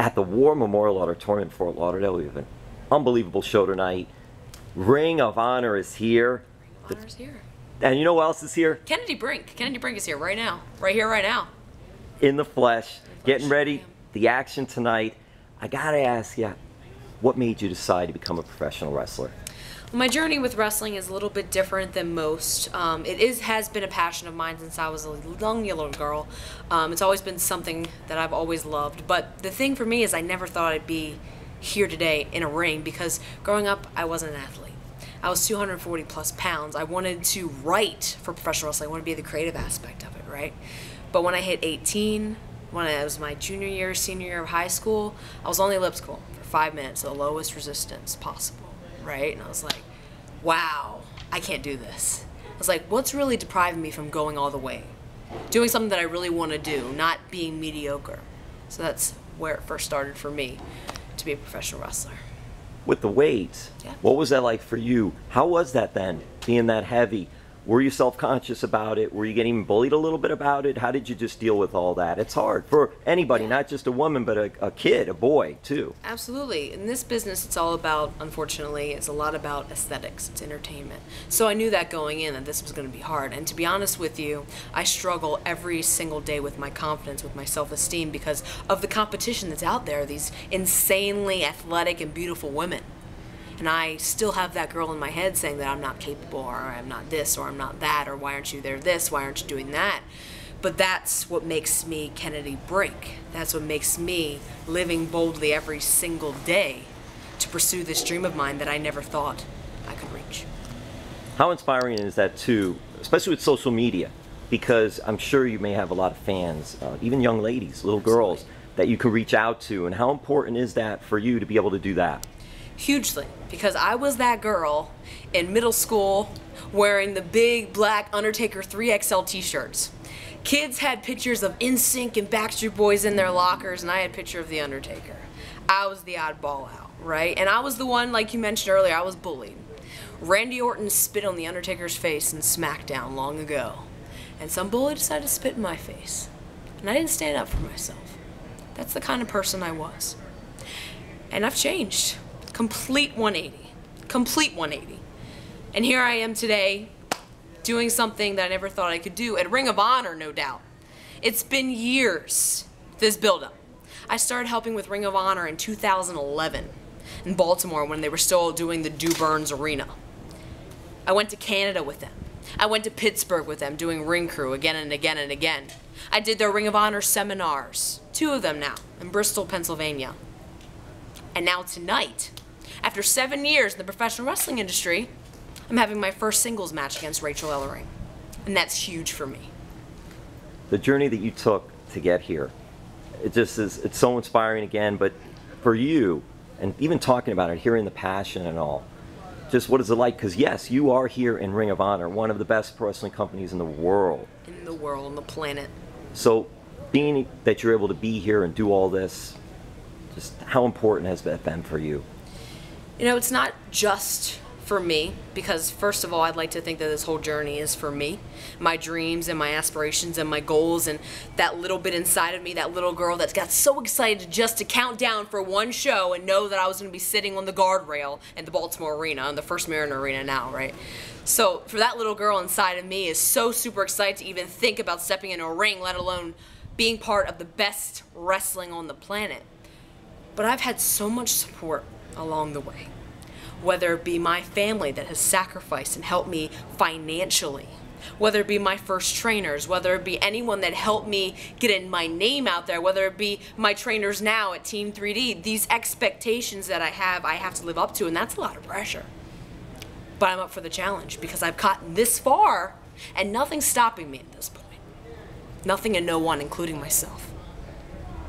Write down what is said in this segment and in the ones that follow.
at the War Memorial Auditorium in Fort Lauderdale. We have an unbelievable show tonight. Ring of Honor is here. Ring of Honor is here. And you know who else is here? Kennadi Brink. Kennadi Brink is here right now. Right here, right now. In the flesh. Getting ready. The action tonight. I gotta ask you, what made you decide to become a professional wrestler? My journey with wrestling is a little bit different than most. Has been a passion of mine since I was a young little girl. It's always been something that I've always loved. But the thing for me is I never thought I'd be here today in a ring, because growing up I wasn't an athlete. I was 240 plus pounds. I wanted to write for professional wrestling. I wanted to be the creative aspect of it, right? But when I hit 18, when it was my junior year, senior year of high school, I was on the elliptical for 5 minutes, the lowest resistance possible, right? And I was like, wow, I can't do this. I was like, what's really depriving me from going all the way? Doing something that I really want to do, not being mediocre. So that's where it first started for me to be a professional wrestler. With the weights, yeah. What was that like for you? How was that then, being that heavy? Were you self-conscious about it? Were you getting bullied a little bit about it? How did you just deal with all that? It's hard for anybody, not just a woman, but a kid, a boy, too. Absolutely. In this business, it's all about, unfortunately, it's a lot about aesthetics. It's entertainment. So I knew that going in, that this was going to be hard. And to be honest with you, I struggle every single day with my confidence, with my self-esteem, because of the competition that's out there, these insanely athletic and beautiful women. And I still have that girl in my head saying that I'm not capable, or I'm not this, or I'm not that, or why aren't you there this, why aren't you doing that? But that's what makes me Kennadi Brink. That's what makes me living boldly every single day to pursue this dream of mine that I never thought I could reach. How inspiring is that too, especially with social media? Because I'm sure you may have a lot of fans, even young ladies, little girls, that you can reach out to. And how important is that for you to be able to do that? Hugely, because I was that girl in middle school wearing the big black Undertaker 3XL t-shirts. Kids had pictures of NSYNC and Backstreet Boys in their lockers, and I had a picture of the Undertaker. I was the oddball out, right? And I was the one, like you mentioned earlier, I was bullied. Randy Orton spit on the Undertaker's face in SmackDown long ago, and some bully decided to spit in my face, and I didn't stand up for myself. That's the kind of person I was. And I've changed. Complete 180. Complete 180. And here I am today doing something that I never thought I could do at Ring of Honor, no doubt. It's been years, this build-up. I started helping with Ring of Honor in 2011 in Baltimore when they were still doing the Do Burns Arena. I went to Canada with them. I went to Pittsburgh with them doing ring crew again and again and again. I did their Ring of Honor seminars, 2 of them now, in Bristol, Pennsylvania. And now tonight, after 7 years in the professional wrestling industry, I'm having my first singles match against Rachael Ellering. And that's huge for me. The journey that you took to get here, it just is, it's so inspiring again, but for you, and even talking about it, hearing the passion and all, just what is it like? Because yes, you are here in Ring of Honor, one of the best pro wrestling companies in the world. In the world, on the planet. So being that you're able to be here and do all this, just how important has that been for you? You know, it's not just for me, because first of all, I'd like to think that this whole journey is for me, my dreams and my aspirations and my goals, and that little bit inside of me, that little girl that got so excited just to count down for one show and know that I was going to be sitting on the guardrail in the Baltimore Arena, in the First Mariner Arena now, right? So for that little girl inside of me is so super excited to even think about stepping into a ring, let alone being part of the best wrestling on the planet. But I've had so much support along the way, whether it be my family that has sacrificed and helped me financially, whether it be my first trainers, whether it be anyone that helped me get my name out there, whether it be my trainers now at Team 3D. These expectations that I have to live up to, and that's a lot of pressure. But I'm up for the challenge because I've gotten this far and nothing's stopping me at this point. Nothing and no one, including myself.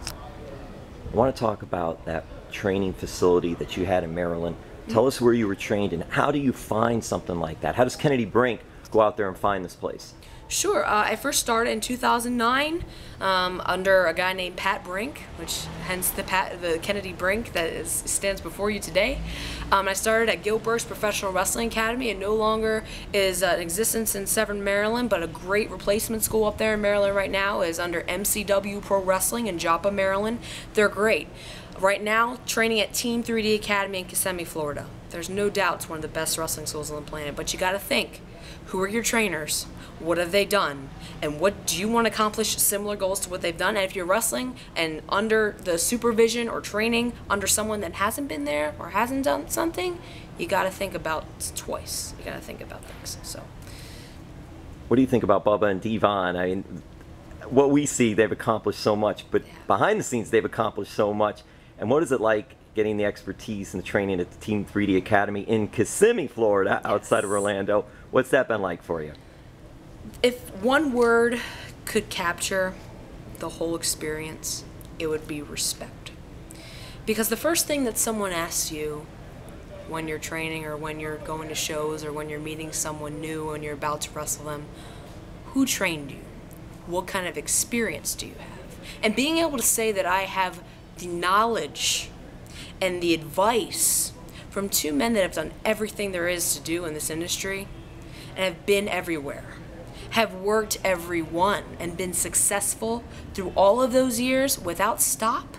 I want to talk about that training facility that you had in Maryland. Tell us where you were trained and how do you find something like that? How does Kennadi Brink go out there and find this place? Sure. I first started in 2009 under a guy named Pat Brink, which hence the Kennadi Brink that stands before you today. I started at Gillberg's Professional Wrestling Academy. It no longer is in existence in Severn, Maryland, but a great replacement school up there in Maryland right now is under MCW Pro Wrestling in Joppa, Maryland. They're great. Right now, training at Team 3D Academy in Kissimmee, Florida. There's no doubt it's one of the best wrestling schools on the planet, but you got to think, who are your trainers? What have they done? And what do you want to accomplish similar goals to what they've done? And if you're wrestling and under the supervision or training under someone that hasn't been there or hasn't done something, you got to think about twice. You got to think about things. So, what do you think about Bubba and Devon? I mean, what we see, they've accomplished so much, but behind the scenes, they've accomplished so much. And what is it like getting the expertise and the training at the Team 3D Academy in Kissimmee, Florida, outside of Orlando? What's that been like for you? If one word could capture the whole experience, it would be respect. Because the first thing that someone asks you when you're training or when you're going to shows or when you're meeting someone new and you're about to wrestle them, who trained you? What kind of experience do you have? And being able to say that I have the knowledge and the advice from two men that have done everything there is to do in this industry and have been everywhere, have worked every one and been successful through all of those years without stop,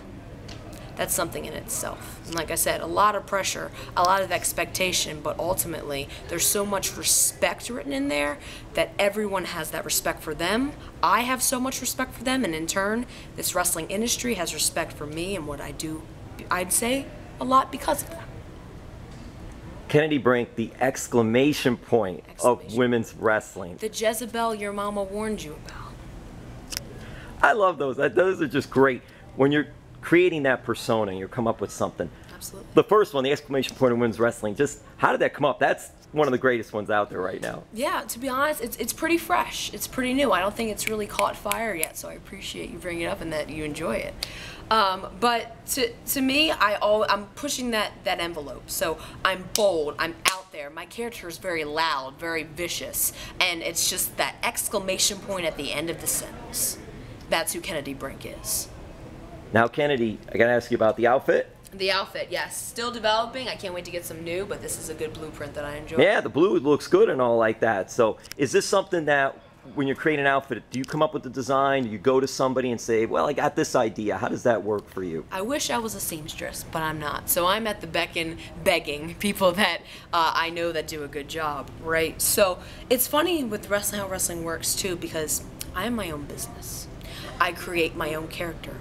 that's something in itself. And like I said, a lot of pressure, a lot of expectation, but ultimately there's so much respect written in there that everyone has that respect for them. I have so much respect for them, and in turn, this wrestling industry has respect for me and what I do, I'd say, a lot because of that. Kennadi Brink, the exclamation point of women's wrestling. The Jezebel your mama warned you about. I love those. Those are just great. When you're creating that persona, you come up with something. Absolutely. The first one, the exclamation point of women's wrestling, just how did that come up? That's one of the greatest ones out there right now. Yeah, to be honest, it's pretty fresh. It's pretty new. I don't think it's really caught fire yet, so I appreciate you bringing it up and that you enjoy it. But to me, I'm pushing that envelope. So I'm bold, I'm out there. My character is very loud, very vicious, and it's just that exclamation point at the end of the sentence. That's who Kennadi Brink is. Now, Kennadi, I gotta ask you about the outfit. The outfit, yes. Still developing. I can't wait to get some new, but this is a good blueprint that I enjoy. Yeah, the blue looks good and all like that. So is this something that when you're creating an outfit, do you come up with the design? Do you go to somebody and say, well, I got this idea. How does that work for you? I wish I was a seamstress, but I'm not. So I'm at the begging people that I know that do a good job, right? So it's funny with wrestling, how wrestling works too, because I am my own business. I create my own character.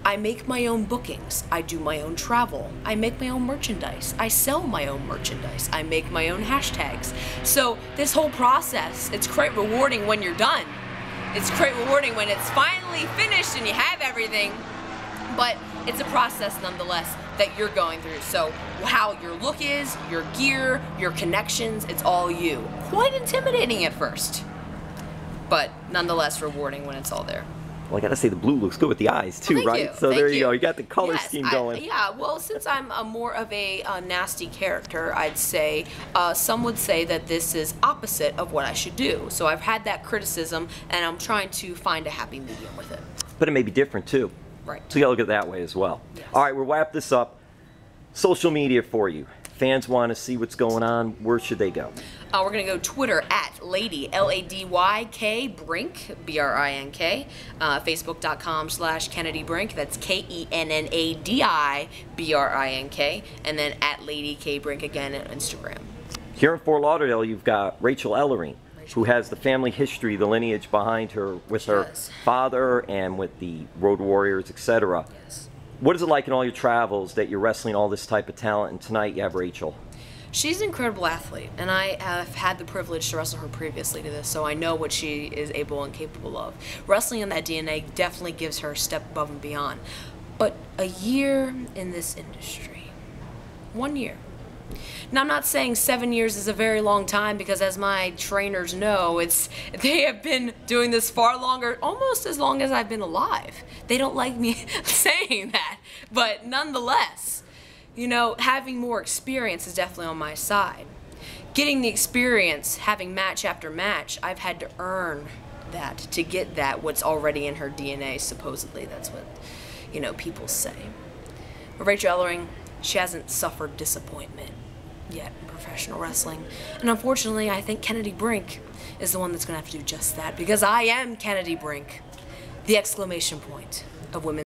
I make my own bookings. I do my own travel. I make my own merchandise. I sell my own merchandise. I make my own hashtags. So this whole process, it's quite rewarding when you're done. It's quite rewarding when it's finally finished and you have everything. But it's a process nonetheless that you're going through. So how your look is, your gear, your connections, it's all you. Quite intimidating at first, but nonetheless rewarding when it's all there. Well, I gotta say the blue looks good with the eyes too, Thank right? you. So Thank there you go. You got the color Yes, scheme going. Yeah, well, since I'm more of a nasty character, I'd say some would say that this is opposite of what I should do. So I've had that criticism, and I'm trying to find a happy medium with it. But it may be different too. Right. So you gotta look at it that way as well. Yes. All right, we'll wrap this up. Social media for you. Fans want to see what's going on. Where should they go? We're going to go Twitter at Lady, L-A-D-Y-K, Brink, B-R-I-N-K, Facebook.com/Kennadi Brink, that's K-E-N-N-A-D-I, B-R-I-N-K, and then at Lady K Brink again on Instagram. Here in Fort Lauderdale, you've got Rachael Ellering, who has the family history, the lineage behind her with her father and with the Road Warriors, etc. Yes. What is it like in all your travels that you're wrestling all this type of talent, and tonight you have Rachael? She's an incredible athlete, and I have had the privilege to wrestle her previously to this, so I know what she is able and capable of. Wrestling in that DNA definitely gives her a step above and beyond. But a year in this industry, 1 year. Now, I'm not saying 7 years is a very long time, because as my trainers know, they have been doing this far longer, almost as long as I've been alive. They don't like me saying that, but nonetheless, you know, having more experience is definitely on my side. Getting the experience, having match after match, I've had to earn that to get that, what's already in her DNA, supposedly. That's what, you know, people say. But Rachael Ellering, she hasn't suffered disappointment yet in professional wrestling. And unfortunately, I think Kennadi Brink is the one that's going to have to do just that, because I am Kennadi Brink, the exclamation point of women's